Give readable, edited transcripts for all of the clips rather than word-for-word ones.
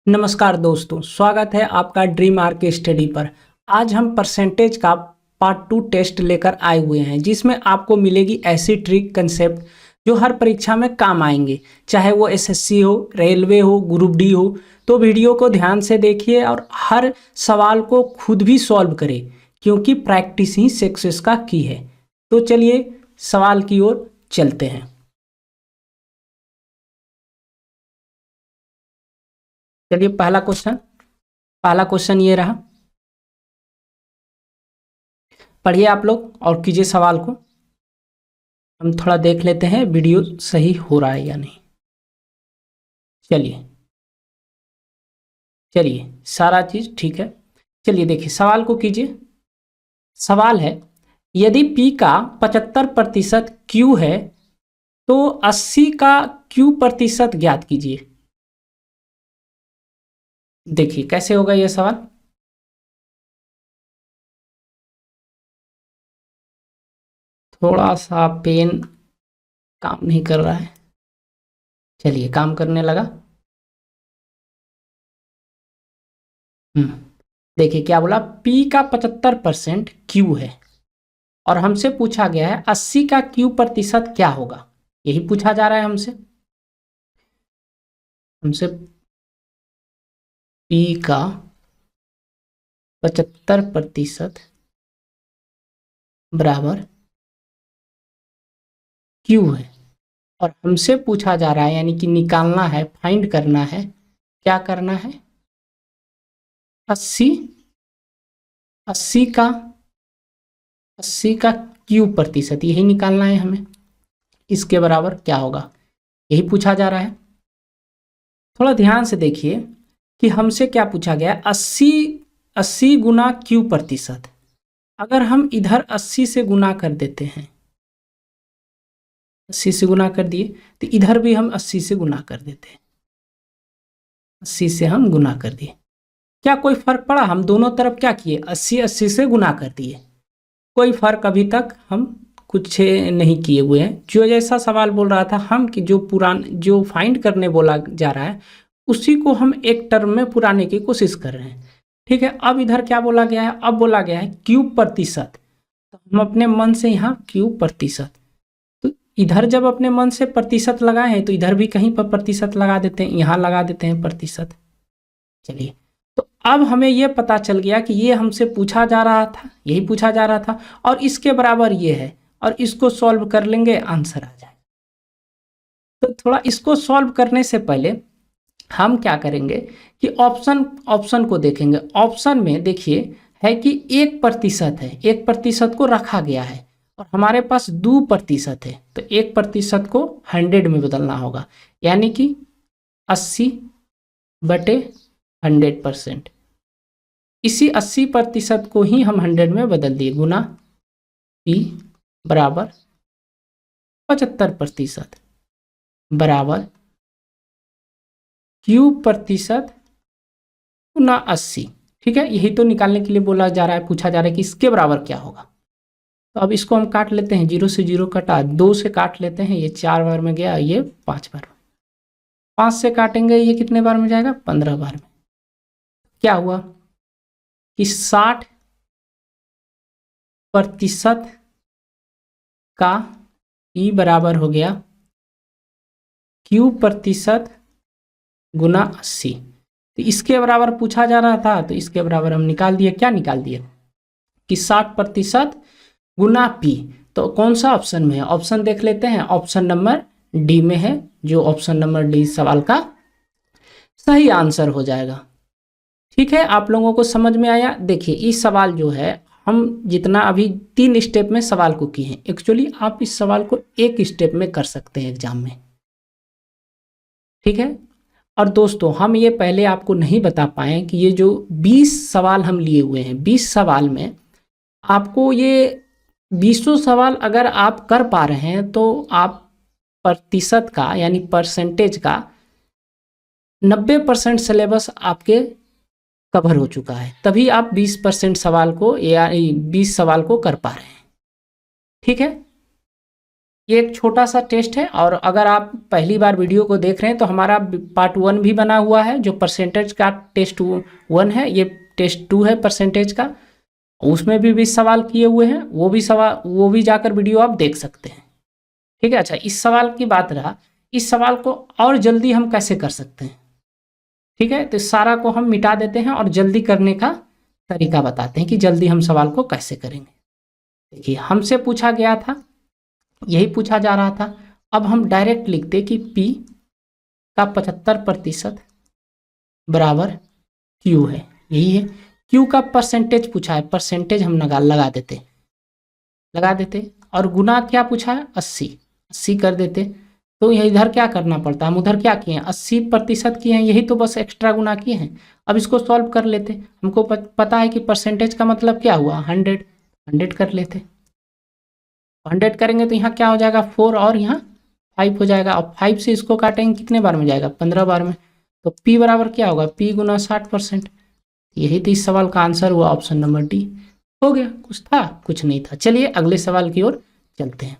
नमस्कार दोस्तों, स्वागत है आपका ड्रीम आर्क स्टडी पर। आज हम परसेंटेज का पार्ट 2 टेस्ट लेकर आए हुए हैं, जिसमें आपको मिलेगी ऐसी ट्रिक कंसेप्ट जो हर परीक्षा में काम आएंगे, चाहे वो एसएससी हो, रेलवे हो, ग्रुप डी हो। तो वीडियो को ध्यान से देखिए और हर सवाल को खुद भी सॉल्व करें, क्योंकि प्रैक्टिस ही सक्सेस का की है। तो चलिए सवाल की ओर चलते हैं। चलिए पहला क्वेश्चन ये रहा। पढ़िए आप लोग और कीजिए सवाल को। हम थोड़ा देख लेते हैं वीडियो सही हो रहा है या नहीं। चलिए चलिए सारा चीज़ ठीक है। चलिए देखिए सवाल को कीजिए। सवाल है, यदि P का 75% Q है तो 80 का Q प्रतिशत ज्ञात कीजिए। देखिए कैसे होगा यह सवाल। थोड़ा सा पेन काम नहीं कर रहा है। चलिए काम करने लगा। देखिए क्या बोला, P का 75% Q है और हमसे पूछा गया है 80 का Q प्रतिशत क्या होगा। यही पूछा जा रहा है हमसे P का 75% बराबर Q है और हमसे पूछा जा रहा है, यानी कि निकालना है, फाइंड करना है। क्या करना है? 80 80 का 80 का Q प्रतिशत, यही निकालना है हमें। इसके बराबर क्या होगा, यही पूछा जा रहा है। थोड़ा ध्यान से देखिए कि हमसे क्या पूछा गया है। 80 गुना Q प्रतिशत। अगर हम इधर 80 से गुना कर देते हैं, 80 से गुना कर दिए, तो इधर भी हम 80 से गुना कर देते हैं। 80 से हम गुना कर दिए, क्या कोई फर्क पड़ा? हम दोनों तरफ क्या किए, 80 से गुना कर दिए। कोई फर्क अभी तक हम कुछ नहीं किए हुए हैं। जो जैसा सवाल बोल रहा था हम कि जो फाइंड करने बोला जा रहा है, उसी को हम एक टर्म में पुराने की कोशिश कर रहे हैं। ठीक है, अब इधर क्या बोला गया है? अब बोला गया है Q प्रतिशत। तो हम अपने मन से यहाँ Q प्रतिशत, तो इधर जब अपने मन से प्रतिशत लगाए हैं तो इधर भी कहीं पर प्रतिशत लगा देते हैं, यहाँ लगा देते हैं प्रतिशत। चलिए, तो अब हमें यह पता चल गया कि ये हमसे पूछा जा रहा था, यही पूछा जा रहा था और इसके बराबर ये है, और इसको सॉल्व कर लेंगे, आंसर आ जाएगा। तो थोड़ा इसको सॉल्व करने से पहले हम क्या करेंगे कि ऑप्शन को देखेंगे। ऑप्शन में देखिए है कि 1% है, 1% को रखा गया है और हमारे पास 2% है, तो 1% को 100 में बदलना होगा, यानी कि 80/100%। इसी 80% को ही हम 100 में बदल दिए, गुना P बराबर 75% बराबर Q प्रतिशत गुना 80। ठीक है, यही तो निकालने के लिए बोला जा रहा है, पूछा जा रहा है कि इसके बराबर क्या होगा। तो अब इसको हम काट लेते हैं, 0 से 0 कटा, 2 से काट लेते हैं, ये 4 बार में गया, ये 5 बार में। 5 से काटेंगे, ये कितने बार में जाएगा? 15 बार में। क्या हुआ कि 60% का E बराबर हो गया Q प्रतिशत गुना 80। तो इसके बराबर पूछा जा रहा था, तो इसके बराबर हम निकाल दिए। क्या निकाल दिए कि 60% गुना P। तो कौन सा ऑप्शन में है? ऑप्शन देख लेते हैं। ऑप्शन नंबर डी में है, जो ऑप्शन नंबर डी सवाल का सही आंसर हो जाएगा। ठीक है, आप लोगों को समझ में आया? देखिए इस सवाल जो है, हम जितना अभी 3 स्टेप में सवाल को किए हैं, एक्चुअली आप इस सवाल को एक स्टेप में कर सकते हैं एग्जाम में। ठीक है, और दोस्तों हम ये पहले आपको नहीं बता पाए कि ये जो 20 सवाल हम लिए हुए हैं, 20 सवाल में आपको ये 20 सवाल अगर आप कर पा रहे हैं तो आप प्रतिशत का, यानी परसेंटेज का 90% सिलेबस आपके कवर हो चुका है, तभी आप 20% सवाल को या 20 सवाल को कर पा रहे हैं। ठीक है, ये एक छोटा सा टेस्ट है, और अगर आप पहली बार वीडियो को देख रहे हैं तो हमारा पार्ट 1 भी बना हुआ है, जो परसेंटेज का टेस्ट 1 है, ये टेस्ट 2 है परसेंटेज का, उसमें भी 20 सवाल किए हुए हैं, वो भी जाकर वीडियो आप देख सकते हैं। ठीक है। अच्छा, इस सवाल की बात रहा, इस सवाल को और जल्दी हम कैसे कर सकते हैं। ठीक है, तो सारा को हम मिटा देते हैं और जल्दी करने का तरीका बताते हैं कि जल्दी हम सवाल को कैसे करेंगे। देखिए, हमसे पूछा गया था, यही पूछा जा रहा था। अब हम डायरेक्ट लिखते कि P का 75% बराबर Q है, यही है। Q का परसेंटेज पूछा है, परसेंटेज हम लगा देते, और गुना क्या पूछा है, 80 कर देते। तो यह इधर क्या करना पड़ता है, हम उधर क्या किए हैं, 80% किए हैं, यही तो बस एक्स्ट्रा गुना किए हैं। अब इसको सॉल्व कर लेते, हमको पता है कि परसेंटेज का मतलब क्या हुआ, 100 कर लेते। 100 करेंगे तो यहाँ क्या हो जाएगा, 4 और यहाँ 5 हो जाएगा, और 5 से इसको काटेंगे कितने बार में जाएगा, 15 बार में। तो P बराबर क्या होगा, P गुना 60%। यही तो इस सवाल का आंसर हुआ, ऑप्शन नंबर डी। हो गया, कुछ था, कुछ नहीं था। चलिए अगले सवाल की ओर चलते हैं।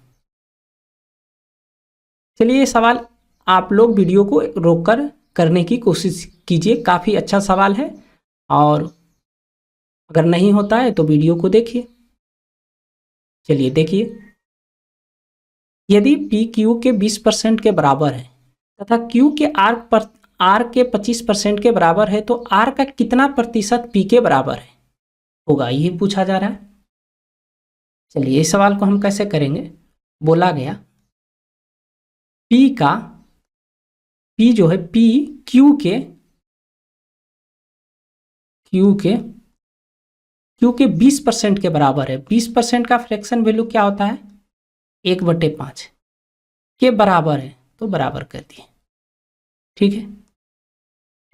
चलिए, ये सवाल आप लोग वीडियो को रोककर करने की कोशिश कीजिए, काफ़ी अच्छा सवाल है, और अगर नहीं होता है तो वीडियो को देखिए। चलिए देखिए, यदि पी क्यू के 20% के बराबर है तथा क्यू के आर के 25% के बराबर है, तो आर का कितना प्रतिशत पी के बराबर है होगा, यही पूछा जा रहा है। चलिए, इस सवाल को हम कैसे करेंगे। बोला गया पी जो है, पी क्यू के 20% के बराबर है। 20% का फ्रैक्शन वैल्यू क्या होता है, 1/5 के बराबर है, तो बराबर कर दिए। ठीक है,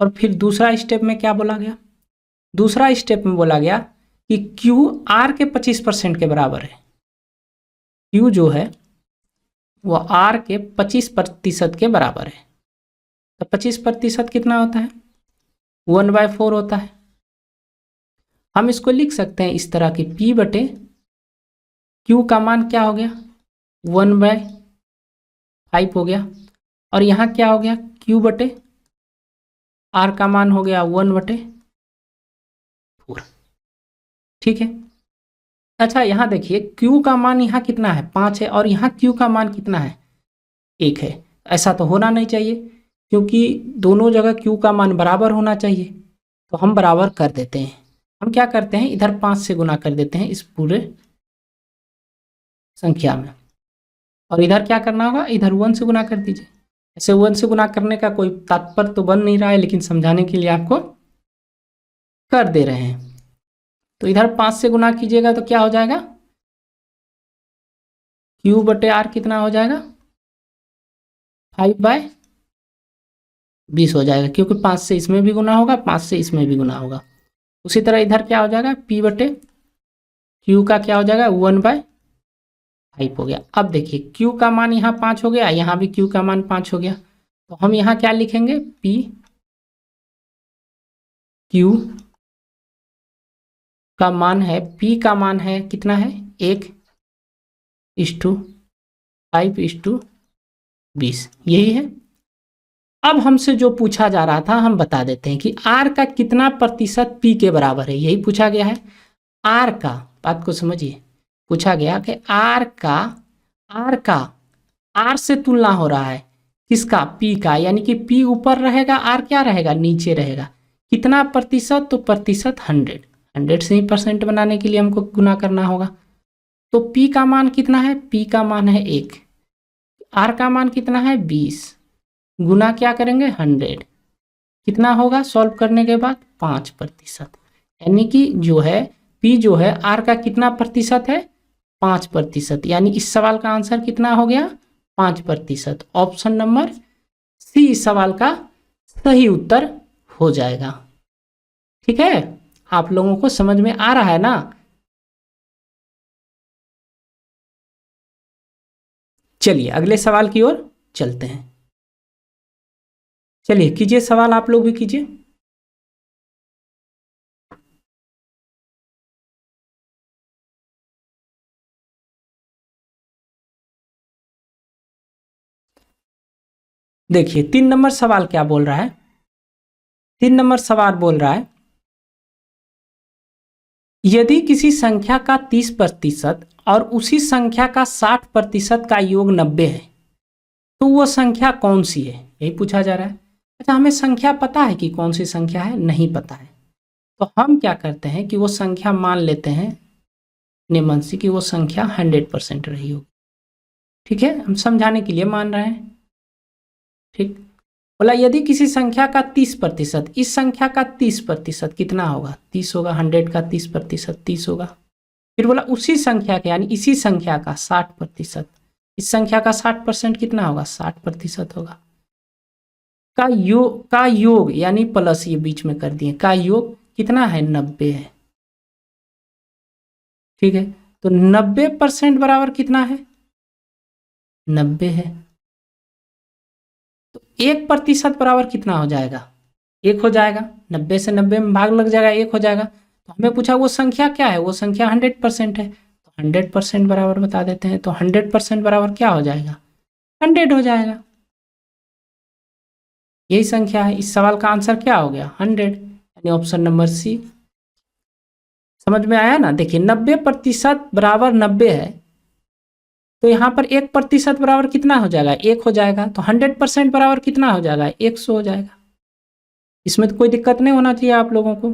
और फिर दूसरा स्टेप में क्या बोला गया, दूसरा स्टेप में बोला गया कि क्यू आर के 25% के बराबर है। क्यू जो है वो आर के 25% के बराबर है। तो 25% कितना होता है, 1/4 होता है। हम इसको लिख सकते हैं इस तरह कि P बटे क्यू का मान क्या हो गया, 1/5 हो गया, और यहाँ क्या हो गया, Q बटे आर का मान हो गया 1/4। ठीक है। अच्छा, यहाँ देखिए, Q का मान यहाँ कितना है, 5 है, और यहाँ Q का मान कितना है, 1 है। ऐसा तो होना नहीं चाहिए, क्योंकि दोनों जगह Q का मान बराबर होना चाहिए। तो हम बराबर कर देते हैं। हम क्या करते हैं, इधर 5 से गुना कर देते हैं इस पूरे संख्या में, और इधर क्या करना होगा, इधर 1 से गुना कर दीजिए। ऐसे 1 से गुना करने का कोई तात्पर्य तो बन नहीं रहा है, लेकिन समझाने के लिए आपको कर दे रहे हैं। तो इधर 5 से गुना कीजिएगा तो क्या हो जाएगा, Q बटे आर कितना हो जाएगा, 5/20 हो जाएगा, क्योंकि 5 से इसमें भी गुना होगा, 5 से इसमें भी गुना होगा। उसी तरह इधर क्या हो जाएगा, P बटे क्यू का क्या हो जाएगा, 1/5 हो गया। अब देखिए, Q का मान यहाँ 5 हो गया, यहाँ भी Q का मान 5 हो गया। तो हम यहाँ क्या लिखेंगे, P Q का मान है, P का मान है कितना है, 1:5:20, यही है। अब हमसे जो पूछा जा रहा था, हम बता देते हैं कि R का कितना प्रतिशत P के बराबर है, यही पूछा गया है। R का, बात को समझिए, पूछा गया कि R से तुलना हो रहा है, किसका, P का, यानी कि P ऊपर रहेगा, R क्या रहेगा, नीचे रहेगा। कितना प्रतिशत, तो प्रतिशत 100 से ही परसेंट बनाने के लिए हमको गुना करना होगा। तो P का मान कितना है, P का मान है 1, R का मान कितना है 20, गुना क्या करेंगे 100, कितना होगा सॉल्व करने के बाद 5%। यानी कि जो है P जो है R का कितना प्रतिशत है, 5%। यानी इस सवाल का आंसर कितना हो गया, 5%। ऑप्शन नंबर सी इस सवाल का सही उत्तर हो जाएगा। ठीक है, आप लोगों को समझ में आ रहा है ना। चलिए अगले सवाल की ओर चलते हैं। चलिए कीजिए सवाल, आप लोग भी कीजिए। देखिए 3 नंबर सवाल क्या बोल रहा है। 3 नंबर सवाल बोल रहा है यदि किसी संख्या का 30% और उसी संख्या का 60% का योग 90 है तो वो संख्या कौन सी है, यही पूछा जा रहा है। अच्छा, हमें संख्या पता है कि कौन सी संख्या है? नहीं पता है। तो हम क्या करते हैं कि वो संख्या मान लेते हैं निमंसी की वो संख्या 100% रही होगी। ठीक है, हम समझाने के लिए मान रहे हैं। ठीक, बोला यदि किसी संख्या का 30%, इस संख्या का 30% कितना होगा? 30 होगा। 100 का 30% 30 होगा। फिर बोला उसी संख्या के यानी इसी संख्या का 60%, इस संख्या का 60% कितना होगा? 60% होगा। का योग यानी प्लस ये बीच में कर दिए, का योग कितना है? 90 है। ठीक है, तो 90% बराबर कितना है? 90 है। तो 1% बराबर कितना हो जाएगा? 1 हो जाएगा। 90 से 90 में भाग लग जाएगा, 1 हो जाएगा। तो हमें पूछा वो संख्या क्या है? वो संख्या 100% है। तो 100% बराबर बता देते हैं। तो 100% बराबर क्या हो जाएगा? 100 हो जाएगा। यही संख्या है। इस सवाल का आंसर क्या हो गया? 100, यानी ऑप्शन नंबर सी। समझ में आया ना? देखिए 90% बराबर 90 है, तो यहाँ पर 1% बराबर कितना हो जाएगा? 1 हो जाएगा। तो 100% बराबर कितना हो जाएगा? 100 हो जाएगा। इसमें तो कोई दिक्कत नहीं होना चाहिए आप लोगों को।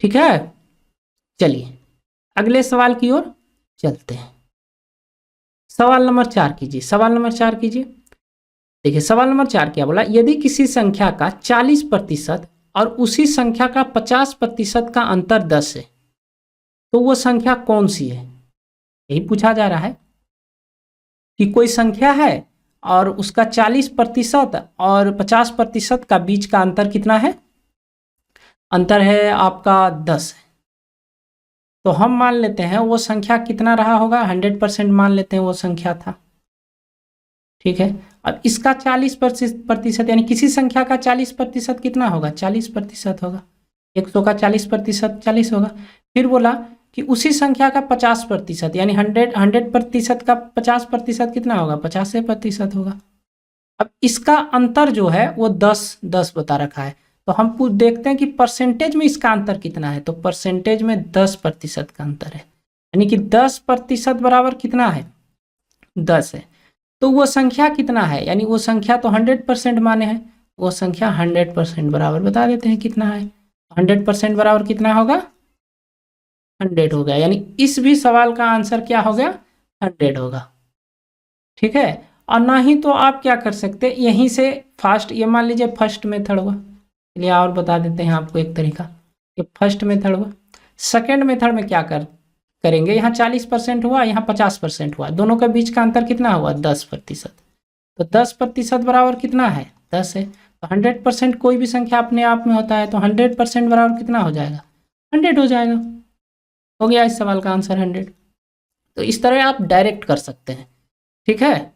ठीक है, चलिए अगले सवाल की ओर चलते हैं। सवाल नंबर 4 कीजिए। सवाल नंबर 4 कीजिए। देखिए सवाल नंबर 4 क्या बोला, यदि किसी संख्या का 40% और उसी संख्या का 50% का अंतर 10 है तो वो संख्या कौन सी है? यही पूछा जा रहा है कि कोई संख्या है और उसका 40% और 50% का बीच का अंतर कितना है? अंतर है आपका 10 है। तो हम मान लेते हैं वो संख्या कितना रहा होगा? 100% मान लेते हैं वो संख्या था। ठीक है, अब इसका 40% यानी किसी संख्या का 40% कितना होगा? 40% होगा। 100 का 40% 40 होगा। फिर बोला कि उसी संख्या का 50% यानी 100% का 50% कितना होगा? 50% होगा। अब इसका अंतर जो है वो 10 बता रखा है। तो हम देखते हैं कि परसेंटेज में इसका अंतर कितना है। तो परसेंटेज में 10% का अंतर है, यानी कि 10% बराबर कितना है? 10 है। तो वो संख्या कितना है? यानी वो संख्या तो 100% माने हैं, वो संख्या 100% बराबर बता देते हैं कितना है। 100% बराबर कितना होगा? 100 हो गया। यानी इस भी सवाल का आंसर क्या हो गया? 100 होगा। ठीक है, और ना ही तो आप क्या कर सकते, यहीं से फास्ट, ये मान लीजिए फर्स्ट मेथड हुआ, चलिए और बता देते हैं आपको एक तरीका। ये फर्स्ट मेथड हुआ। सेकेंड मेथड में क्या करेंगे, यहाँ 40% हुआ, यहाँ 50% हुआ, दोनों के बीच का अंतर कितना हुआ? 10%। तो 10% बराबर कितना है? 10 है। तो 100% कोई भी संख्या अपने आप में होता है, तो 100% बराबर कितना हो जाएगा? 100 हो जाएगा। हो गया इस सवाल का आंसर 100। तो इस तरह आप डायरेक्ट कर सकते हैं। ठीक है,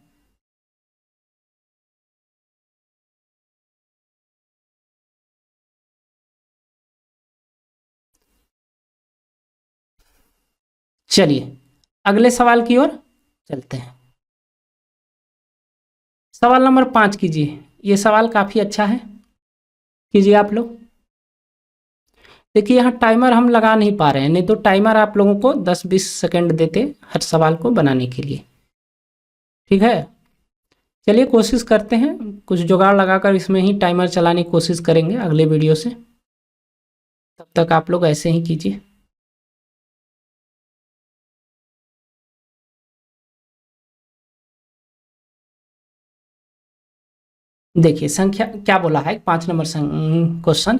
चलिए अगले सवाल की ओर चलते हैं। सवाल नंबर 5 कीजिए। ये सवाल काफ़ी अच्छा है, कीजिए आप लोग। देखिए यहाँ टाइमर हम लगा नहीं पा रहे हैं, नहीं तो टाइमर आप लोगों को 10-20 सेकंड देते हर सवाल को बनाने के लिए। ठीक है, चलिए कोशिश करते हैं, कुछ जुगाड़ लगाकर इसमें ही टाइमर चलाने की कोशिश करेंगे अगले वीडियो से। तब तक आप लोग ऐसे ही कीजिए। देखिए संख्या क्या बोला है, 5 नंबर क्वेश्चन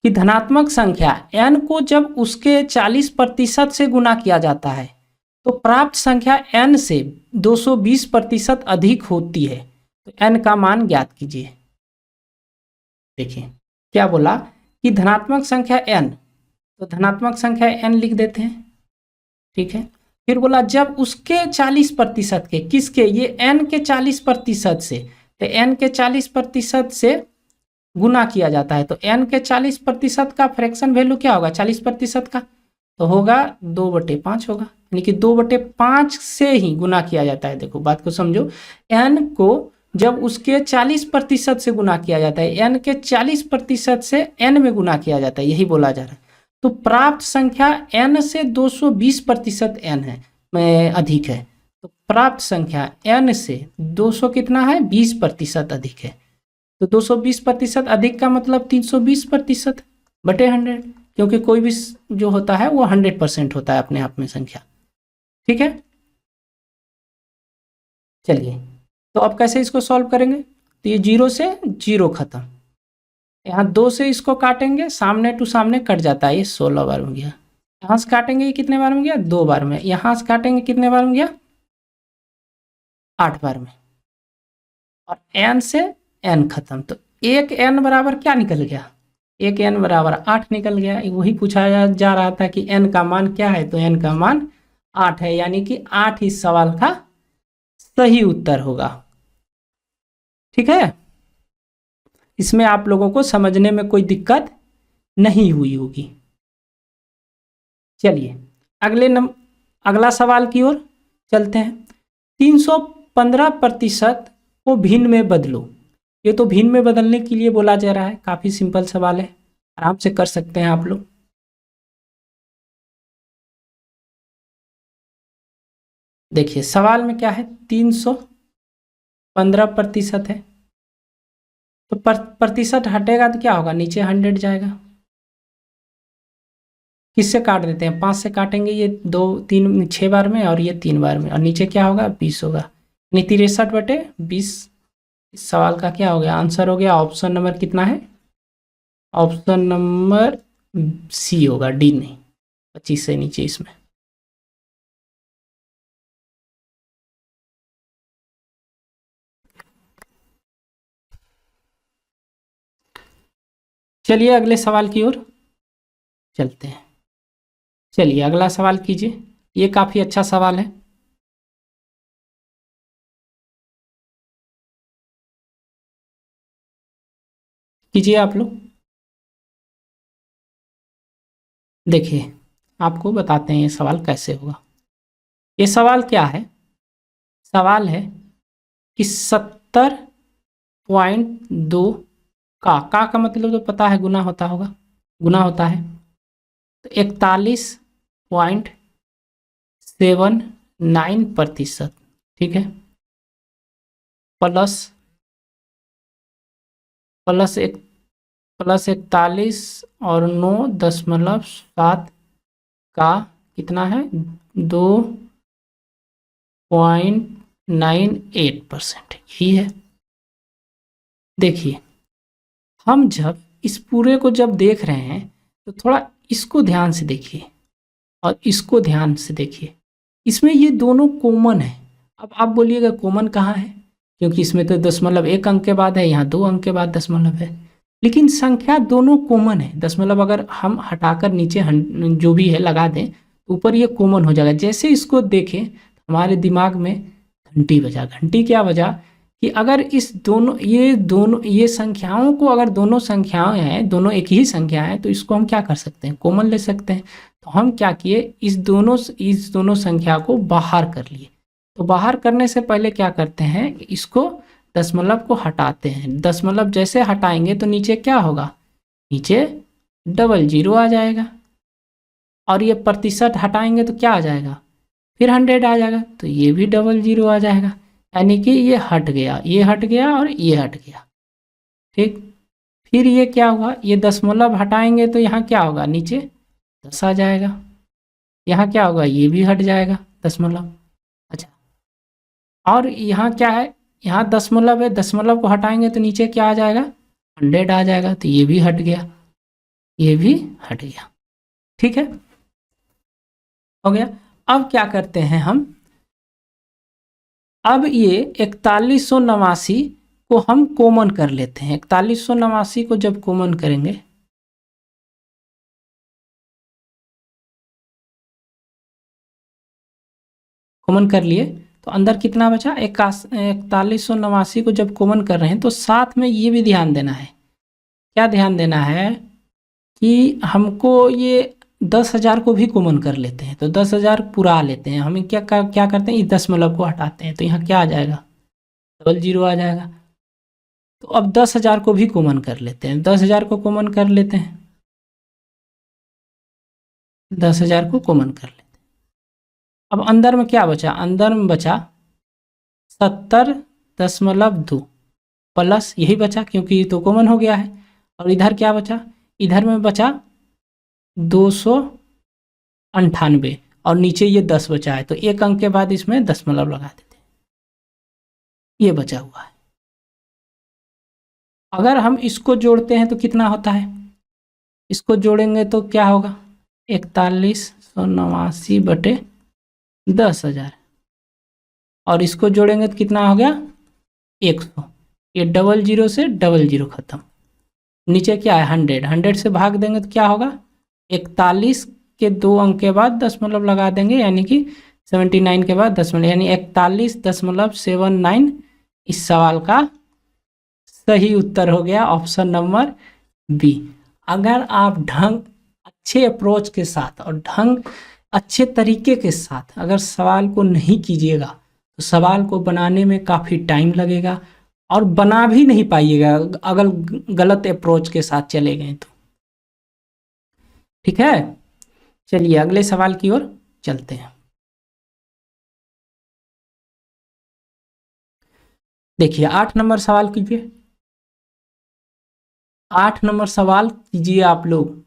कि धनात्मक संख्या n को जब उसके 40% से गुना किया जाता है तो प्राप्त संख्या n से 220% अधिक होती है, तो n का मान ज्ञात कीजिए। देखिए क्या बोला कि धनात्मक संख्या n, तो धनात्मक संख्या n लिख देते हैं। ठीक है, फिर बोला जब उसके 40% के, किसके? ये n के 40% से, तो n के 40% से गुना किया जाता है, तो n के 40% का फ्रैक्शन वैल्यू क्या होगा? 40% का, तो होगा 2/5 होगा, यानी कि 2/5 से ही गुना किया जाता है। देखो बात को समझो, n को जब उसके 40% से गुना किया जाता है, n के 40% से n में गुना किया जाता है, यही बोला जा रहा है। तो प्राप्त संख्या n से 220% n है, अधिक है। तो प्राप्त संख्या n से 200 कितना है, 20% अधिक है। तो 220% अधिक का मतलब 320% बटे 100, क्योंकि कोई भी जो होता है वो 100% होता है अपने आप में संख्या। ठीक है, चलिए तो अब कैसे इसको सॉल्व करेंगे। तो ये 0 से 0 खत्म, यहाँ 2 से इसको काटेंगे, सामने टू सामने कट जाता है, ये 16 बार में गया। यहाँ से काटेंगे, ये कितने बार में गया, 2 बार में। यहाँ से काटेंगे, कितने बार में गया, 8 बार में। और n से n खत्म, तो एक n बराबर क्या निकल गया, एक n बराबर 8 निकल गया। वही पूछा जा रहा था कि n का मान क्या है, तो n का मान 8 है, यानी कि 8 इस सवाल का सही उत्तर होगा। ठीक है, इसमें आप लोगों को समझने में कोई दिक्कत नहीं हुई होगी। चलिए अगला सवाल की ओर चलते हैं। 315% को भिन्न में बदलो। ये तो भिन्न में बदलने के लिए बोला जा रहा है, काफी सिंपल सवाल है, आराम से कर सकते हैं आप लोग। देखिए सवाल में क्या है, 315% है, तो प्रतिशत हटेगा तो क्या होगा, नीचे 100 जाएगा। किससे काट देते हैं, 5 से काटेंगे, ये 2 3 6 बार में, और ये 3 बार में, और नीचे क्या होगा, 20 होगा, यानी 63/20। इस सवाल का क्या हो गया, आंसर हो गया ऑप्शन नंबर कितना है, ऑप्शन नंबर सी होगा, डी नहीं, 25 से नीचे इसमें। चलिए अगले सवाल की ओर चलते हैं। चलिए अगला सवाल कीजिए, ये काफी अच्छा सवाल है। कीजिए आप लोग। देखिए आपको बताते हैं ये सवाल कैसे होगा। ये सवाल क्या है, सवाल है कि 70.2 का मतलब तो पता है, गुना होता होगा, गुना होता है। तो 41.79%, ठीक है, प्लस प्लस 41 और 9.7 का कितना है, 2.98%, यही है। देखिए हम जब इस पूरे को जब देख रहे हैं तो थोड़ा इसको ध्यान से देखिए और इसको ध्यान से देखिए, इसमें ये दोनों कॉमन है। अब आप बोलिएगा कॉमन कहाँ है, क्योंकि इसमें तो दशमलव 1 अंक के बाद है, यहाँ 2 अंक के बाद दशमलव है, लेकिन संख्या दोनों कॉमन है। दशमलव अगर हम हटाकर नीचे जो भी है लगा दें, ऊपर ये कॉमन हो जाएगा। जैसे इसको देखें हमारे दिमाग में घंटी बजा। घंटी क्या बजा कि अगर इस दोनों ये संख्याओं को, अगर दोनों संख्याएं हैं, दोनों एक ही संख्या है, तो इसको हम क्या कर सकते हैं, कॉमन ले सकते हैं। तो हम क्या किए, इस दोनों संख्या को बाहर कर लिए। तो बाहर करने से पहले क्या करते हैं, इसको दशमलव को हटाते हैं। दशमलव जैसे हटाएंगे तो नीचे क्या होगा, नीचे 00 आ जाएगा, और ये प्रतिशत हटाएंगे तो क्या आ जाएगा, फिर 100 आ जाएगा, तो ये भी 00 आ जाएगा, यानी कि ये हट गया, ये हट गया और ये हट गया। ठीक, फिर ये क्या हुआ, ये दशमलव हटाएंगे तो यहाँ क्या होगा, नीचे 10 आ जाएगा, यहाँ क्या होगा, ये भी हट जाएगा दशमलव। अच्छा, और यहाँ क्या है, यहाँ दशमलव है, दशमलव को हटाएंगे तो नीचे क्या आ जाएगा, 100 आ जाएगा, तो ये भी हट गया, ये भी हट गया। ठीक है, हो गया। अब क्या करते हैं हम, अब ये 4189 को हम कॉमन कर लेते हैं। 4189 को जब कॉमन करेंगे, कॉमन कर लिए तो अंदर कितना बचा, 4189 को जब कॉमन कर रहे हैं तो साथ में ये भी ध्यान देना है। क्या ध्यान देना है कि हमको ये 10,000 को भी कॉमन कर लेते हैं, तो 10,000 पुरा लेते हैं। हमें क्या करते हैं, इस दशमलव को हटाते हैं, तो यहाँ क्या आ जाएगा, 00 आ जाएगा। तो अब 10,000 को भी कॉमन कर लेते हैं, 10,000 को कॉमन कर लेते हैं, 10,000 को कॉमन कर लेते हैं। अब अंदर में क्या बचा, अंदर में बचा 70.2 प्लस यही बचा, क्योंकि ये तो कॉमन हो गया है। और इधर क्या बचा, इधर में बचा 298 और नीचे ये 10 बचा है, तो एक अंक के बाद इसमें दशमलव लगा देते हैं, ये बचा हुआ है। अगर हम इसको जोड़ते हैं तो कितना होता है, इसको जोड़ेंगे तो क्या होगा, 4189 बटे 10,000 और इसको जोड़ेंगे तो कितना हो गया 100। ये 00 से 00 खत्म, नीचे क्या है 100, 100 से भाग देंगे तो क्या होगा, 41 के 2 अंक के बाद दशमलव लगा देंगे, यानी कि 79 के बाद दशमलव, यानी 41.79 इस सवाल का सही उत्तर हो गया, ऑप्शन नंबर बी। अगर आप अच्छे अप्रोच के साथ और अच्छे तरीके के साथ अगर सवाल को नहीं कीजिएगा तो सवाल को बनाने में काफ़ी टाइम लगेगा और बना भी नहीं पाइएगा अगर गलत अप्रोच के साथ चले गए तो। ठीक है, चलिए अगले सवाल की ओर चलते हैं। देखिए 8 नंबर सवाल कीजिए, 8 नंबर सवाल कीजिए आप लोग।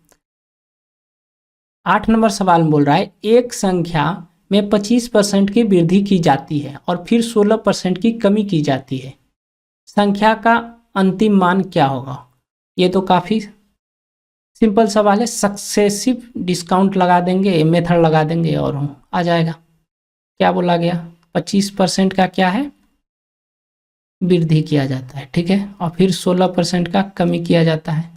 8 नंबर सवाल में बोल रहा है एक संख्या में 25% की वृद्धि की जाती है और फिर 16% की कमी की जाती है, संख्या का अंतिम मान क्या होगा। ये तो काफ़ी सिंपल सवाल है, सक्सेसिव डिस्काउंट लगा देंगे, मेथड लगा देंगे और आ जाएगा। क्या बोला गया, 25% का क्या है, वृद्धि किया जाता है, ठीक है, और फिर 16% का कमी किया जाता है।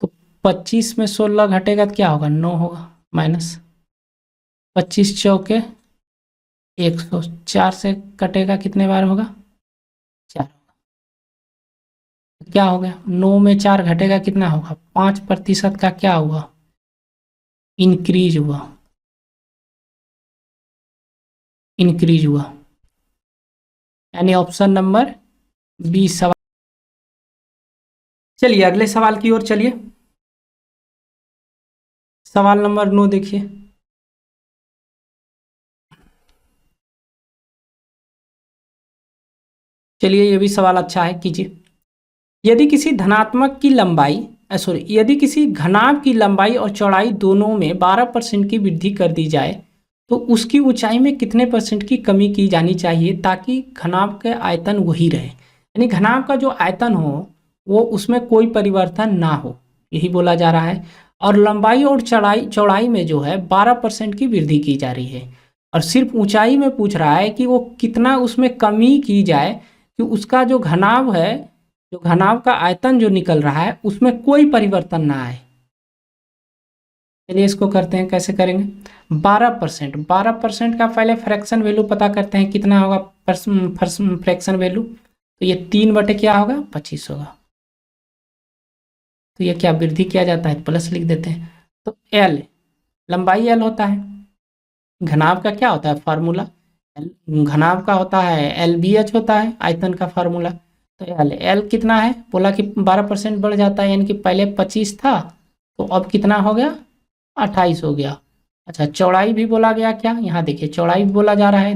तो 25 में 16 घटेगा तो क्या होगा, 9 होगा, माइनस 25 चौके 100, 4 से कटेगा कितने बार होगा, 4 होगा। क्या हो गया, 9 में 4 घटेगा कितना होगा, 5% का क्या हुआ, इंक्रीज हुआ, इंक्रीज हुआ, यानी ऑप्शन नंबर बी सवाल। चलिए अगले सवाल की ओर चलिए, सवाल नंबर 9 देखिए। चलिए ये भी सवाल अच्छा है, कीजिए। यदि किसी धनात्मक की लंबाई यदि किसी घनाभ की लंबाई और चौड़ाई दोनों में 12% की वृद्धि कर दी जाए तो उसकी ऊंचाई में कितने परसेंट की कमी की जानी चाहिए ताकि घनाभ का आयतन वही रहे, यानी घनाभ का जो आयतन हो वो उसमें कोई परिवर्तन ना हो, यही बोला जा रहा है। और लंबाई और चौड़ाई में जो है 12% की वृद्धि की जा रही है और सिर्फ ऊंचाई में पूछ रहा है कि वो कितना उसमें कमी की जाए कि उसका जो घनाभ है, जो घनाभ का आयतन जो निकल रहा है उसमें कोई परिवर्तन ना आए। चलिए इसको करते हैं, कैसे करेंगे, 12% का पहले फ्रैक्शन वैल्यू पता करते हैं कितना होगा, फ्रैक्शन वैल्यू, तो ये 3 बटे क्या होगा 25 होगा, तो ये क्या वृद्धि किया जाता है प्लस लिख देते हैं। तो एल लंबाई एल होता है, घनाभ का क्या होता है फार्मूला, घनाभ का होता है LBH होता है आयतन का फार्मूला। तो एल कितना है, बोला कि 12% बढ़ जाता है, यानी कि पहले 25 था तो अब कितना हो गया 28 हो गया। अच्छा चौड़ाई भी बोला गया क्या, यहाँ देखिए चौड़ाई भी बोला जा रहा है,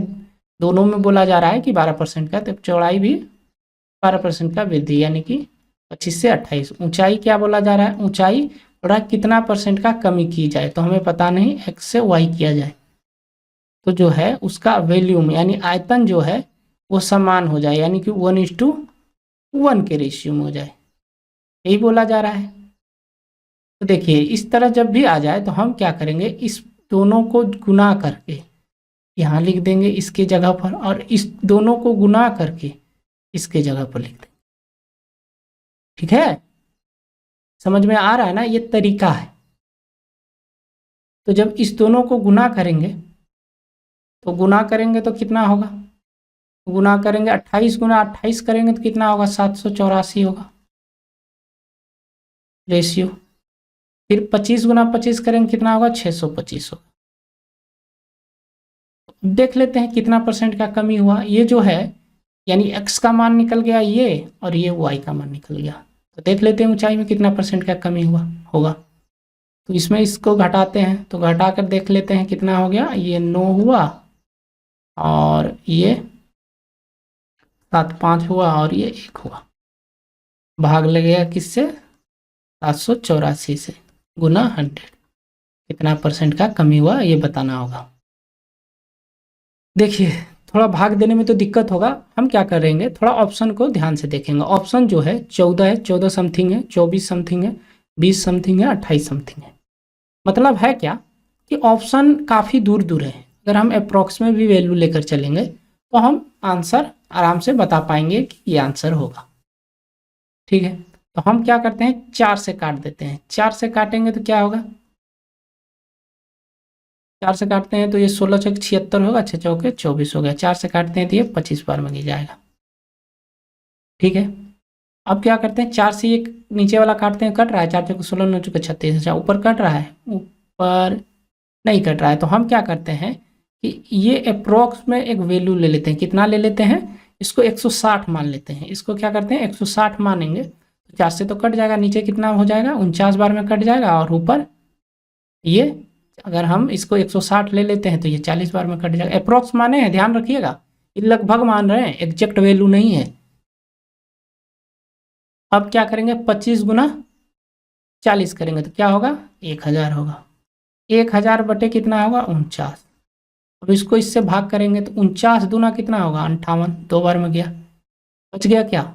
दोनों में बोला जा रहा है कि 12% का, तो चौड़ाई भी 12% का वृद्धि, यानी कि 25 से 28। ऊंचाई क्या बोला जा रहा है, ऊंचाई थोड़ा कितना परसेंट का कमी की जाए, तो हमें पता नहीं, x से y किया जाए तो जो है उसका वॉल्यूम यानी आयतन जो है वो समान हो जाए, यानी कि 1:1 के रेशियो में हो जाए, यही बोला जा रहा है। तो देखिए इस तरह जब भी आ जाए तो हम क्या करेंगे, इस दोनों को गुना करके यहाँ लिख देंगे इसके जगह पर, और इस दोनों को गुना करके इसके जगह पर लिख देंगे। ठीक है, समझ में आ रहा है ना, ये तरीका है। तो जब इस दोनों को गुना करेंगे तो कितना होगा, गुना करेंगे 28 गुना 28 करेंगे तो कितना होगा 784 होगा रेशियो। फिर 25 गुना 25 करेंगे कितना होगा 625 होगा। देख लेते हैं कितना परसेंट का कमी हुआ। ये जो है यानी x का मान निकल गया ये, और ये y का मान निकल गया। तो देख लेते हैं ऊंचाई में कितना परसेंट का कमी हुआ होगा। तो इसमें इसको घटाते हैं, तो घटा कर देख लेते हैं कितना हो गया। ये 9 हुआ और ये 7 5 हुआ और ये 1 हुआ। भाग लगेगा किससे 784 से, गुना 100। कितना परसेंट का कमी हुआ ये बताना होगा। देखिए थोड़ा भाग देने में तो दिक्कत होगा, हम क्या करेंगे थोड़ा ऑप्शन को ध्यान से देखेंगे। ऑप्शन जो है 14 है, 14 समथिंग है, 24 समथिंग है, 20 समथिंग है, 28 समथिंग है। मतलब है क्या कि ऑप्शन काफ़ी दूर दूर है। अगर हम अप्रॉक्स में भी वैल्यू लेकर चलेंगे तो हम आंसर आराम से बता पाएंगे कि ये आंसर होगा। ठीक है, तो हम क्या करते हैं 4 से काट देते हैं। 4 से काटेंगे तो क्या होगा, 4 से काटते हैं तो ये 16 चौक 76 होगा, 6 चौके 24 हो गया। 4 से काटते हैं तो ये 25 बार में गिर जाएगा। ठीक है, अब क्या करते हैं 4 से ये नीचे वाला काटते हैं, कट रहा है 4 चौके 16 9 चौके 36। अच्छा ऊपर कट रहा है, ऊपर नहीं कट रहा है। तो हम क्या करते हैं कि ये अप्रोक्स में एक वैल्यू ले लेते हैं। कितना ले लेते हैं, इसको 160 मान लेते हैं। इसको क्या करते हैं 160 मानेंगे तो 4 से तो कट जाएगा, नीचे कितना हो जाएगा 49 बार में कट जाएगा, और ऊपर ये अगर हम इसको 160 ले लेते हैं तो ये 40 बार में कट जाएगा। अप्रोक्स माने हैं, ध्यान रखिएगा, ये लगभग मान रहे हैं, एग्जैक्ट वैल्यू नहीं है। अब क्या करेंगे 25 गुना 40 करेंगे तो क्या होगा 1000 होगा। 1000 बटे कितना होगा 49। अब इसको इससे भाग करेंगे तो 49 दूना कितना होगा 58, 2 बार में गया, बच गया क्या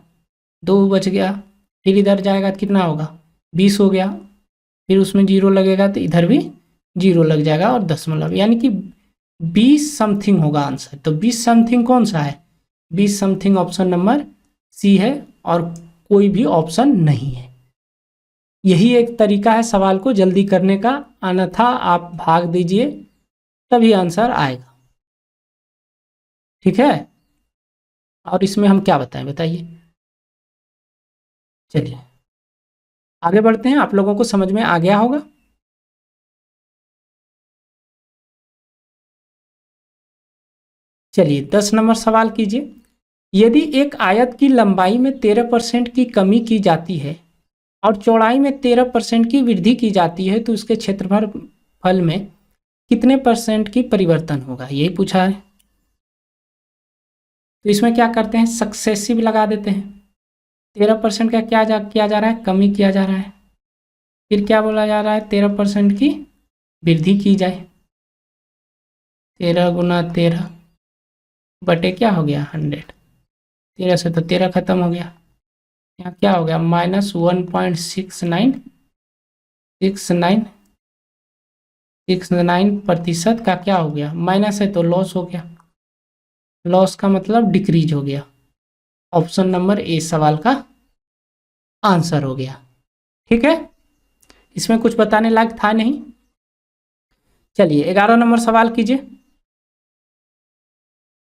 2 बच गया। फिर इधर जाएगा तो कितना होगा 20 हो गया, फिर उसमें 0 लगेगा तो इधर भी 0 लग जाएगा और दशमलव, यानी कि 20 समथिंग होगा आंसर। तो 20 समथिंग कौन सा है, 20 समथिंग ऑप्शन नंबर सी है, और कोई भी ऑप्शन नहीं है। यही एक तरीका है सवाल को जल्दी करने का, अन्यथा आप भाग दीजिए तभी आंसर आएगा। ठीक है, और इसमें हम क्या बताएं बताइए। चलिए आगे बढ़ते हैं, आप लोगों को समझ में आ गया होगा। चलिए 10 नंबर सवाल कीजिए। यदि एक आयत की लंबाई में 13% की कमी की जाती है और चौड़ाई में 13% की वृद्धि की जाती है तो उसके क्षेत्रफल फल में कितने परसेंट की परिवर्तन होगा, यही पूछा है। तो इसमें क्या करते हैं सक्सेसिव लगा देते हैं। 13% का किया जा रहा है, कमी किया जा रहा है। फिर क्या बोला जा रहा है 13% की वृद्धि की जाए। 13 गुना 13 बटे क्या हो गया 100। 13 से तो 13 खत्म हो गया, यहाँ क्या हो गया -1.6969 का क्या हो गया, माइनस है तो लॉस हो गया। लॉस का मतलब डिक्रीज हो गया। ऑप्शन नंबर ए सवाल का आंसर हो गया। ठीक है, इसमें कुछ बताने लायक था नहीं। चलिए 11 नंबर सवाल कीजिए।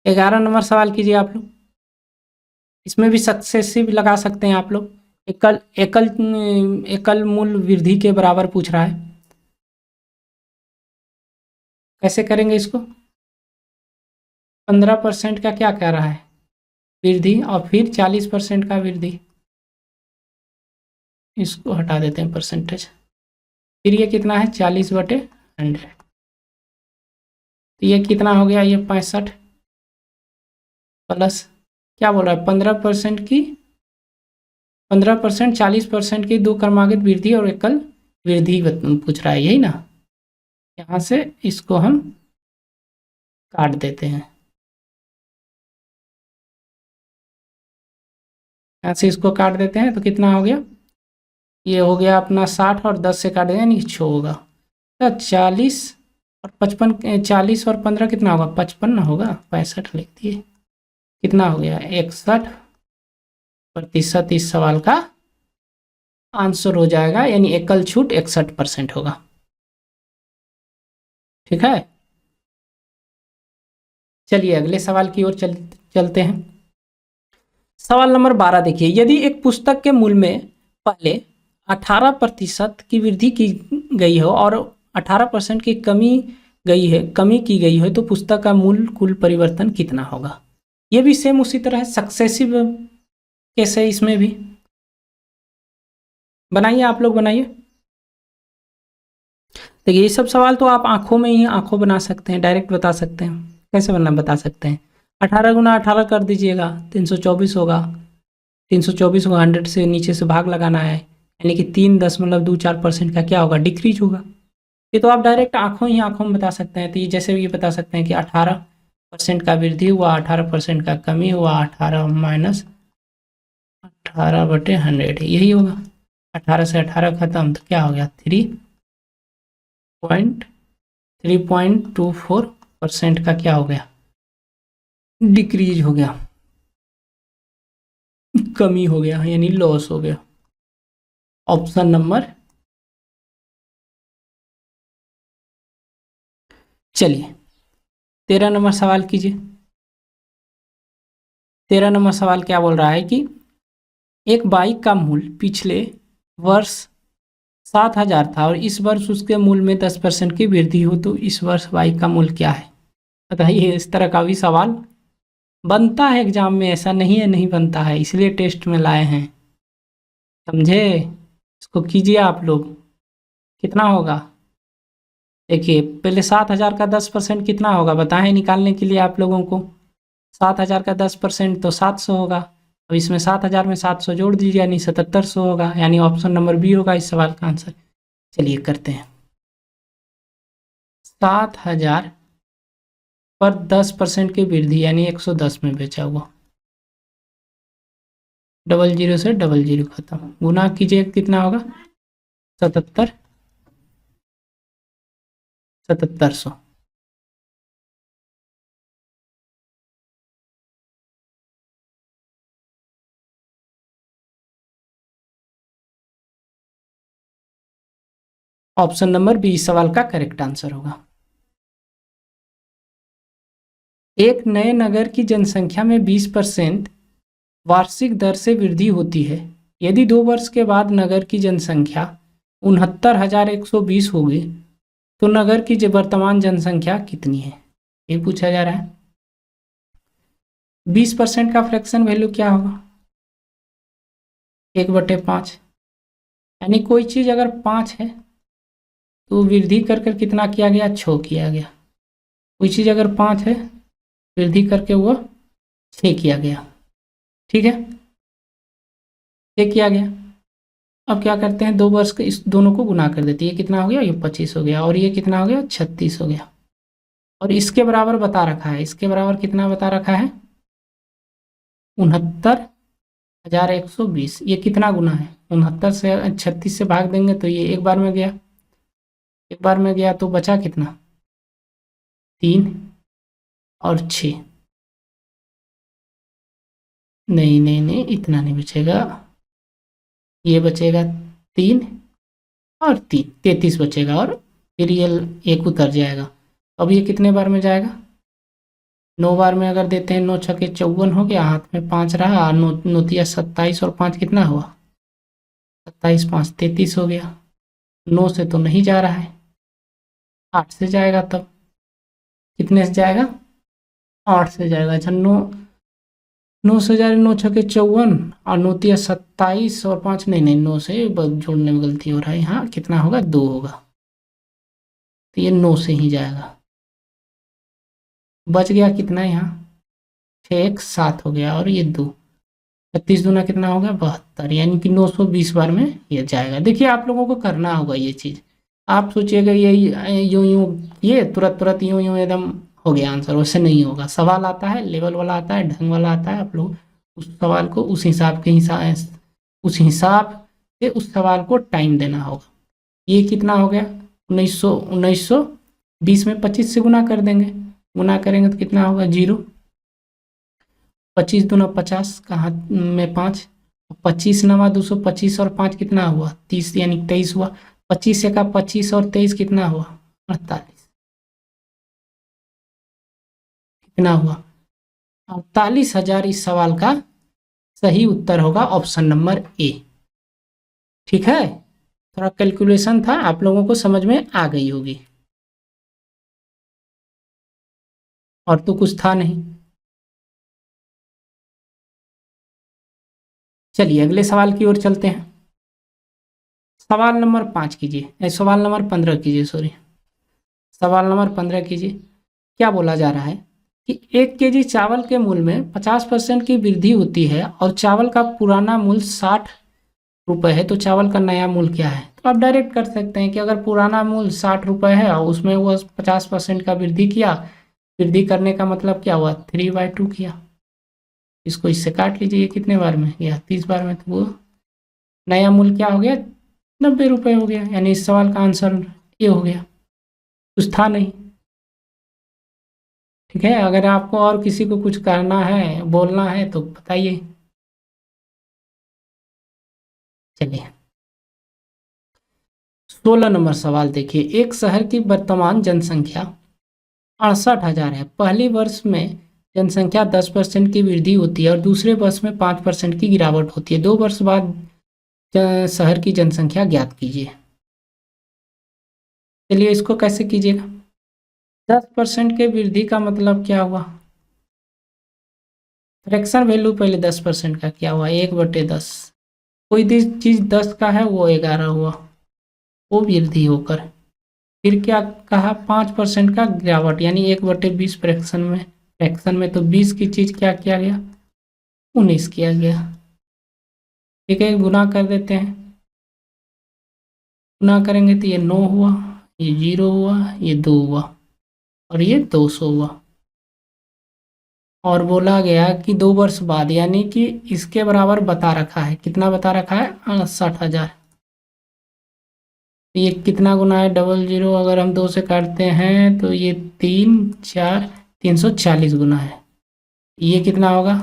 11 नंबर सवाल कीजिए आप लोग। इसमें भी सक्सेसिव लगा सकते हैं आप लोग। एकल एकल एकल मूल वृद्धि के बराबर पूछ रहा है, कैसे करेंगे इसको। 15% का क्या कह रहा है वृद्धि, और फिर 40% का वृद्धि, इसको हटा देते हैं परसेंटेज। फिर ये कितना है 40/100, तो ये कितना हो गया ये 65 प्लस क्या बोल रहा है 15%, 40% की दो क्रमागत वृद्धि और एकल वृद्धि पूछ रहा है, यही ना। यहाँ से इसको हम काट देते हैं, यहाँ से इसको काट देते हैं तो कितना हो गया, ये हो गया अपना 60 और 10 से काट देंगे यानी 6 होगा। तो 40 और 55, 40 और 15 कितना होगा 55 ना होगा, 65 लिख दिए। कितना हो गया 61% इस सवाल का आंसर हो जाएगा, यानी एकल छूट 61% होगा। ठीक है, चलिए अगले सवाल की ओर चलते हैं। सवाल नंबर 12 देखिए, यदि एक पुस्तक के मूल्य में पहले 18% की वृद्धि की गई हो और 18% की कमी की गई है तो पुस्तक का मूल्य कुल परिवर्तन कितना होगा। ये भी सेम उसी तरह है, सक्सेसिव केस है, इसमें भी बनाइए, आप लोग बनाइए। देखिए ये सब सवाल तो आप आंखों में ही आंखों बना सकते हैं, डायरेक्ट बता सकते हैं। कैसे बता सकते हैं, 18 गुना 18 कर दीजिएगा, 324 होगा। 324 को 100 से नीचे से भाग लगाना है, यानी कि 3.24% का क्या होगा, डिक्रीज होगा। ये तो आप डायरेक्ट आंखों ही आंखों में बता सकते हैं। तो ये जैसे ये बता सकते हैं कि 18% का वृद्धि हुआ, 18% का कमी हुआ, 18 माइनस 18/100, यही होगा। 18 से 18 खत्म तो क्या हो गया, 3.24% का क्या हो गया, डिक्रीज हो गया, कमी हो गया, यानी लॉस हो गया। ऑप्शन नंबर, चलिए 13 नंबर सवाल कीजिए। 13 नंबर सवाल क्या बोल रहा है कि एक बाइक का मूल्य पिछले वर्ष 7,000 था और इस वर्ष उसके मूल्य में 10% की वृद्धि हो तो इस वर्ष बाइक का मूल्य क्या है। बताइए, इस तरह का भी सवाल बनता है एग्जाम में, ऐसा नहीं है नहीं बनता है, इसलिए टेस्ट में लाए हैं, समझे। इसको कीजिए आप लोग, कितना होगा। देखिए पहले 7,000 का 10% कितना होगा बताएं निकालने के लिए आप लोगों को। 7,000 का 10% तो 700 होगा। अब इसमें 7,000 में 700 जोड़ दीजिए, यानी 7700 होगा, यानी ऑप्शन नंबर बी होगा इस सवाल का आंसर। चलिए करते हैं। 7,000 पर 10% की वृद्धि यानी 110 में बेचा हुआ, 00 से 00 खत्म, गुना कीजिए कितना होगा, 7700। ऑप्शन नंबर बी इस सवाल का करेक्ट आंसर होगा। एक नए नगर की जनसंख्या में 20% वार्षिक दर से वृद्धि होती है। यदि 2 वर्ष के बाद नगर की जनसंख्या 69,120 होगी तो नगर की वर्तमान जनसंख्या कितनी है, ये पूछा जा रहा है। 20% का फ्रैक्शन वैल्यू क्या होगा, 1/5, यानी कोई चीज़ अगर 5 है तो वृद्धि कर कर कितना किया गया, 6 किया गया। कोई चीज़ अगर 5 है वृद्धि करके वो 6 किया गया, ठीक है, 6 किया गया। अब क्या करते हैं, 2 वर्ष के इस दोनों को गुना कर देते हैं, ये कितना हो गया, ये 25 हो गया, और ये कितना हो गया, 36 हो गया। और इसके बराबर बता रखा है, इसके बराबर कितना बता रखा है, 69,120। ये कितना गुना है, 69 से 36 से भाग देंगे तो ये एक बार में गया, एक बार में गया तो बचा कितना, 3 और 6, नहीं नहीं नहीं इतना नहीं बचेगा, ये बचेगा 3 और 3, 33 बचेगा, और फिर ये एक उतर जाएगा। अब ये कितने बार में जाएगा, 9 बार में अगर देते हैं, 9 छक्के 54 हो गया, हाथ में 5 रहा, नोतिया 27 और 5 कितना हुआ, 27 5 33 हो गया। 9 से तो नहीं जा रहा है, 8 से जाएगा, तब कितने से जाएगा, 8 से जाएगा। अच्छा 9 से जा रहे, 9 छक्के 54 और नोतिया 27 और 5, नहीं नहीं 9 से जोड़ने में गलती हो रहा है, यहाँ कितना होगा, 2 होगा, तो ये 9 से ही जाएगा। बच गया कितना, यहाँ 6 1 7 हो गया, और ये 2, 36 दूना कितना होगा, 72, यानी कि 920 बार में ये जाएगा। देखिए आप लोगों को करना होगा ये चीज़, आप सोचिएगा ये यूं यूं ये तुरंत तुरंत यूं यूं एकदम हो गया आंसर, वैसे नहीं होगा। सवाल आता है, लेवल वाला आता है, ढंग वाला आता है, आप लोग उस सवाल को उस हिसाब से उस सवाल को टाइम देना होगा। ये कितना हो गया, 1920 में 25 से गुना कर देंगे, गुना करेंगे तो कितना होगा, 0, 25 दूना 50 का हाथ में 5, 25 नवा 225 और 5 कितना हुआ, 30, यानी 23 हुआ। 25 से का 25 और 23 कितना हुआ, 48, कितना हुआ, 48,000 इस सवाल का सही उत्तर होगा, ऑप्शन नंबर ए। ठीक है, थोड़ा कैलकुलेशन था, आप लोगों को समझ में आ गई होगी, और तो कुछ था नहीं। चलिए अगले सवाल की ओर चलते हैं। सवाल नंबर 5 कीजिए, सवाल नंबर 15 कीजिए, सॉरी, सवाल नंबर 15 कीजिए। क्या बोला जा रहा है कि 1 केजी चावल के मूल्य में 50% की वृद्धि होती है और चावल का पुराना मूल्य 60 रुपये है, तो चावल का नया मूल्य क्या है? तो आप डायरेक्ट कर सकते हैं कि अगर पुराना मूल्य 60 रुपये है और उसमें वो 50% का वृद्धि किया, वृद्धि करने का मतलब क्या हुआ, 3/2 किया। इसको इससे काट लीजिए, ये कितने बार में गया, 30 बार में, तो वो नया मूल्य क्या हो गया, 90 रुपये हो गया। यानी इस सवाल का आंसर ये हो गया, कुछ था नहीं। ठीक है, अगर आपको और किसी को कुछ करना है, बोलना है तो बताइए। चलिए 16 नंबर सवाल देखिए। एक शहर की वर्तमान जनसंख्या 68,000 है। पहले वर्ष में जनसंख्या 10% की वृद्धि होती है और दूसरे वर्ष में 5% की गिरावट होती है। 2 वर्ष बाद शहर की जनसंख्या ज्ञात कीजिए। चलिए इसको कैसे कीजिएगा? 10% के वृद्धि का मतलब क्या हुआ, फ्रैक्शन वैल्यू पहले 10% का क्या हुआ, 1/10। कोई चीज़ 10 का है वो 11 हुआ, वो वृद्धि होकर फिर क्या कहा, 5% का गिरावट, यानी 1/20 फ्रैक्शन में तो 20 की चीज़ क्या किया गया, 19 किया गया। ठीक है, गुना कर देते हैं। गुना करेंगे तो ये 9 हुआ, ये 0 हुआ, ये 2 हुआ और ये 200 हुआ। और बोला गया कि 2 वर्ष बाद, यानी कि इसके बराबर बता रखा है, कितना बता रखा है, 68,000। ये कितना गुना है, 00, अगर हम 2 से काटते हैं तो ये 3 4 340 गुना है। ये कितना होगा,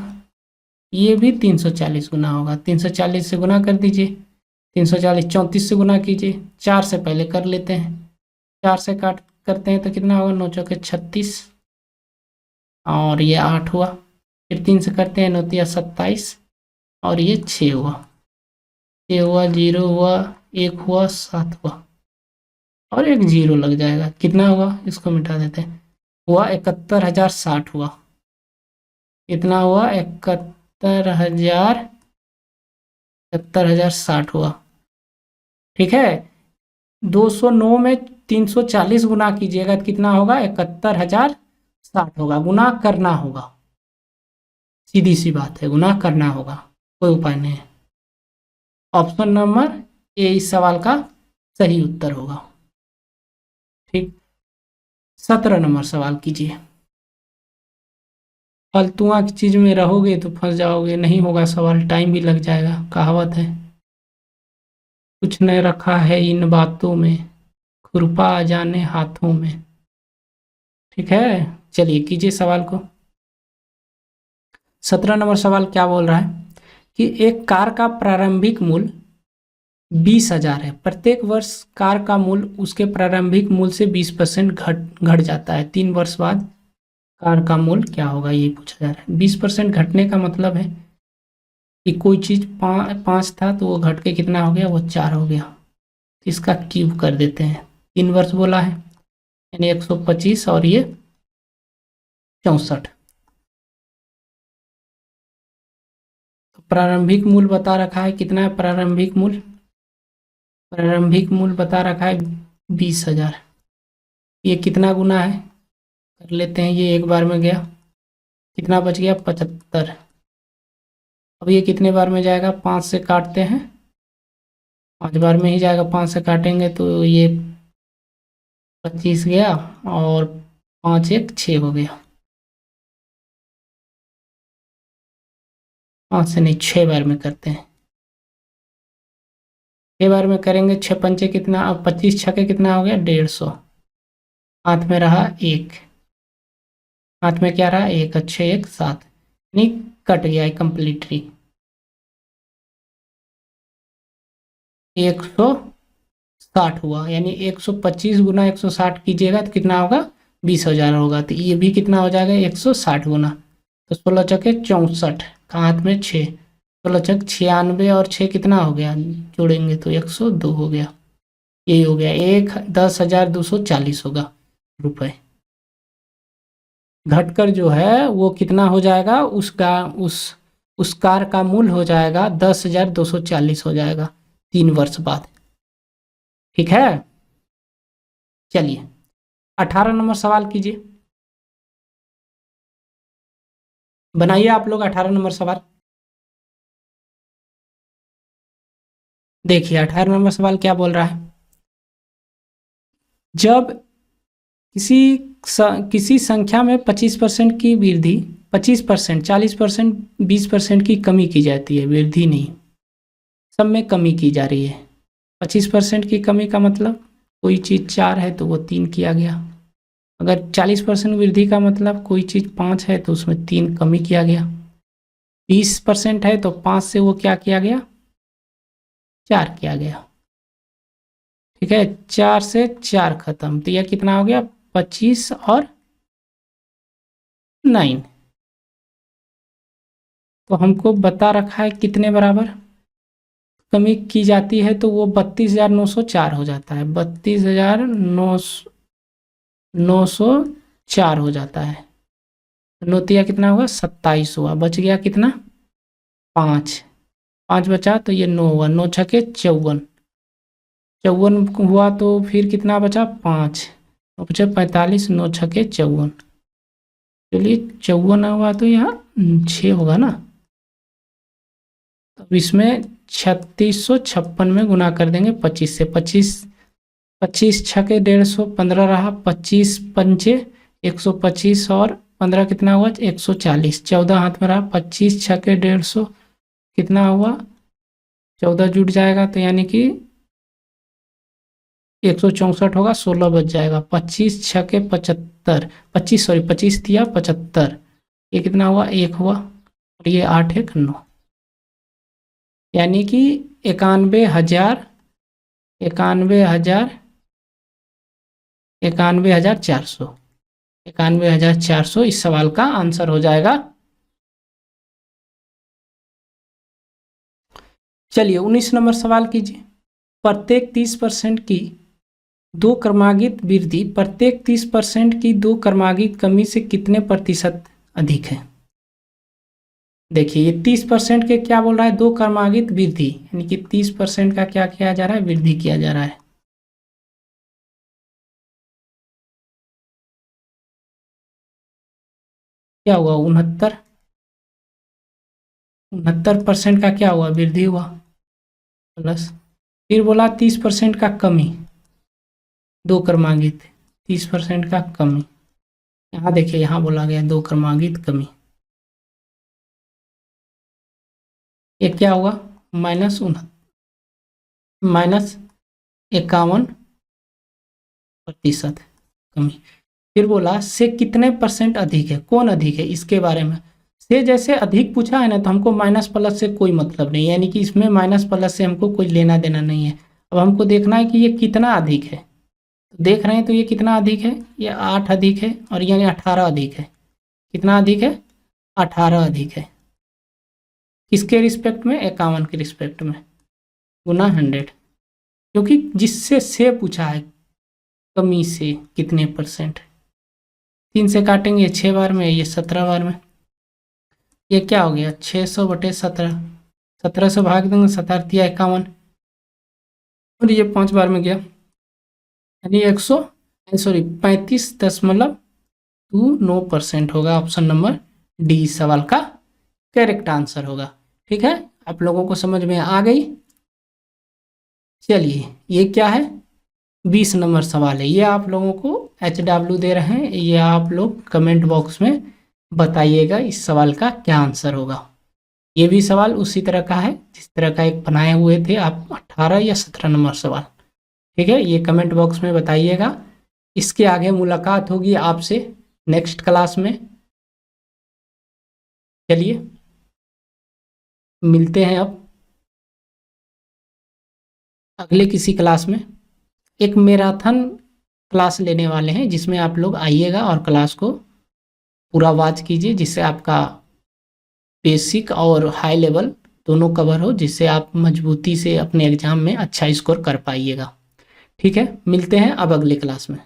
ये भी 340 गुना होगा। 340 से गुना कर दीजिए, 340 34 से गुना कीजिए, 4 से पहले कर लेते हैं, 4 से काट करते हैं तो कितना होगा, 9 चौके 36 और ये 8 हुआ। फिर 3 से करते हैं, 9 तिया 27 और ये 6 हुआ, 6 हुआ, 0 हुआ, 1 हुआ, 7 हुआ और एक 0 लग जाएगा। कितना हुआ, इसको मिटा देते हैं, हुआ 71,060 हुआ। कितना हुआ, 71,060 हुआ। ठीक है, 209 में 340 गुना कीजिएगा तो कितना होगा, 71,060 होगा। गुना करना होगा, सीधी सी बात है, गुना करना होगा, कोई उपाय नहीं है। ऑप्शन नंबर ए इस सवाल का सही उत्तर होगा। ठीक, 17 नंबर सवाल कीजिए। फालतुआ की चीज में रहोगे तो फंस जाओगे, नहीं होगा सवाल, टाइम भी लग जाएगा। कहावत है, कुछ न रखा है इन बातों में, खुरपा आ जाने हाथों में। ठीक है, चलिए कीजिए सवाल को। 17 नंबर सवाल क्या बोल रहा है कि एक कार का प्रारंभिक मूल्य 20,000 है। प्रत्येक वर्ष कार का मूल्य उसके प्रारंभिक मूल्य से 20% घट जाता है। 3 वर्ष बाद कार का मूल्य क्या होगा, ये पूछा जा रहा है। 20% घटने का मतलब है कि कोई चीज़ 5 था तो वो घट के कितना हो गया, वो 4 हो गया। तो इसका क्यूब कर देते हैं, 3 वर्ष बोला है, यानी 125 और ये 64। तो प्रारंभिक मूल्य बता रखा है, कितना है प्रारंभिक मूल्य, प्रारंभिक मूल्य बता रखा है 20,000। ये कितना गुना है, कर लेते हैं, ये एक बार में गया, कितना बच गया, 75। अब ये कितने बार में जाएगा, 5 से काटते हैं, 5 बार में ही जाएगा। 5 से काटेंगे तो ये 25 गया और 5 1 6 हो गया। 5 से नहीं, 6 बार में करते हैं, 6 बार में करेंगे, 6 पंचे कितना, अब 25 छके कितना हो गया, 150। हाथ में रहा 1, हाथ में क्या रहा, 1, अच्छे 1 7, नहीं कट गया कंप्लीटली। 160 हुआ, यानी 125 गुना 160 कीजिएगा तो कितना होगा, 20,000 होगा। तो ये भी कितना हो जाएगा, 160 गुना। तो 16 चौके 64 का हाथ में 6, 16 चक 96 और 6 कितना हो गया, जोड़ेंगे तो 102 हो गया। यही हो गया 10,240 होगा रुपए। घटकर जो है वो कितना हो जाएगा, उस कार का मूल्य हो जाएगा 10,240 हो जाएगा 3 वर्ष बाद। ठीक है, चलिए 18 नंबर सवाल कीजिए, बनाइए आप लोग 18 नंबर सवाल। देखिए 18 नंबर सवाल क्या बोल रहा है, जब किसी संख्या में 25% की वृद्धि, 25%, 40%, 20% की कमी की जाती है, वृद्धि नहीं, सब में कमी की जा रही है। 25% की कमी का मतलब कोई चीज़ 4 है तो वो 3 किया गया, अगर 40% वृद्धि का मतलब कोई चीज़ 5 है तो उसमें 3 कमी किया गया, 20% है तो 5 से वो क्या किया गया, 4 किया गया। ठीक है, 4 से 4 खत्म, तो यह कितना हो गया 25 और 9। तो हमको बता रखा है कितने बराबर कमी की जाती है, तो वो 32,904 हो जाता है, 32,904 हो जाता है। नोतिया कितना हुआ 27 हुआ, बच गया कितना 5, 5 बचा तो ये 9 हुआ, 9 छके 54, 54 हुआ तो फिर कितना बचा 5, बचा 45, 9 छके 54, चलिए 54 हुआ तो यहाँ 6 होगा ना, अब इसमें 3656 में गुना कर देंगे 25 से, 25 छके 150, 15 रहा, 25 पंचे 125 और 15 कितना हुआ 140, 14 हाथ में रहा, 25 छके 150 कितना हुआ 14 जुट जाएगा तो यानी कि 164 होगा, 16 बच जाएगा, 25 छके 75, 25 दिया 75, ये कितना हुआ 1 हुआ और ये 8 1 9, यानी कि 91,000 91,400 इस सवाल का आंसर हो जाएगा। चलिए 19 नंबर सवाल कीजिए, प्रत्येक 30% की दो क्रमागत वृद्धि प्रत्येक 30% की दो क्रमागत कमी से कितने प्रतिशत अधिक है। देखिए ये 30% के क्या बोल रहा है, दो क्रमागत वृद्धि, यानी कि 30% का क्या किया जा रहा है, वृद्धि किया जा रहा है। क्या हुआ 69% का क्या हुआ, वृद्धि हुआ, प्लस फिर बोला 30% का कमी, दो क्रमागत 30% का कमी, यहाँ देखिए यहाँ बोला गया दो क्रमागत कमी, ये क्या हुआ -51% कमी। फिर बोला से कितने परसेंट अधिक है, कौन अधिक है इसके बारे में, से जैसे अधिक पूछा है ना तो हमको माइनस प्लस से कोई मतलब नहीं, यानी कि इसमें माइनस प्लस से हमको कोई लेना देना नहीं है। अब हमको देखना है कि ये कितना अधिक है, तो देख रहे हैं तो ये कितना अधिक है, ये 8 अधिक है और यानी 18 अधिक है, कितना अधिक है 18 अधिक है, किसके रिस्पेक्ट में 51 के रिस्पेक्ट में, गुना 100, क्योंकि जिससे से पूछा है कमी से कितने परसेंट, 3 से काटेंगे 6 बार में, ये 17 बार में, ये क्या हो गया 600/17, 17 से भाग देंगे 17 दिया 51 और ये 5 बार में गया, यानी 35.29% होगा, ऑप्शन नंबर डी सवाल का करेक्ट आंसर होगा। ठीक है, आप लोगों को समझ में आ गई। चलिए ये क्या है 20 नंबर सवाल है, ये आप लोगों को HW दे रहे हैं, ये आप लोग कमेंट बॉक्स में बताइएगा इस सवाल का क्या आंसर होगा। ये भी सवाल उसी तरह का है जिस तरह का एक बनाए हुए थे आप 18 या 17 नंबर सवाल। ठीक है, ये कमेंट बॉक्स में बताइएगा। इसके आगे मुलाकात होगी आपसे नेक्स्ट क्लास में। चलिए मिलते हैं अब अगले किसी क्लास में। एक मैराथन क्लास लेने वाले हैं जिसमें आप लोग आइएगा और क्लास को पूरा वॉच कीजिए जिससे आपका बेसिक और हाई लेवल दोनों कवर हो, जिससे आप मजबूती से अपने एग्जाम में अच्छा स्कोर कर पाइएगा। ठीक है, मिलते हैं अब अगले क्लास में।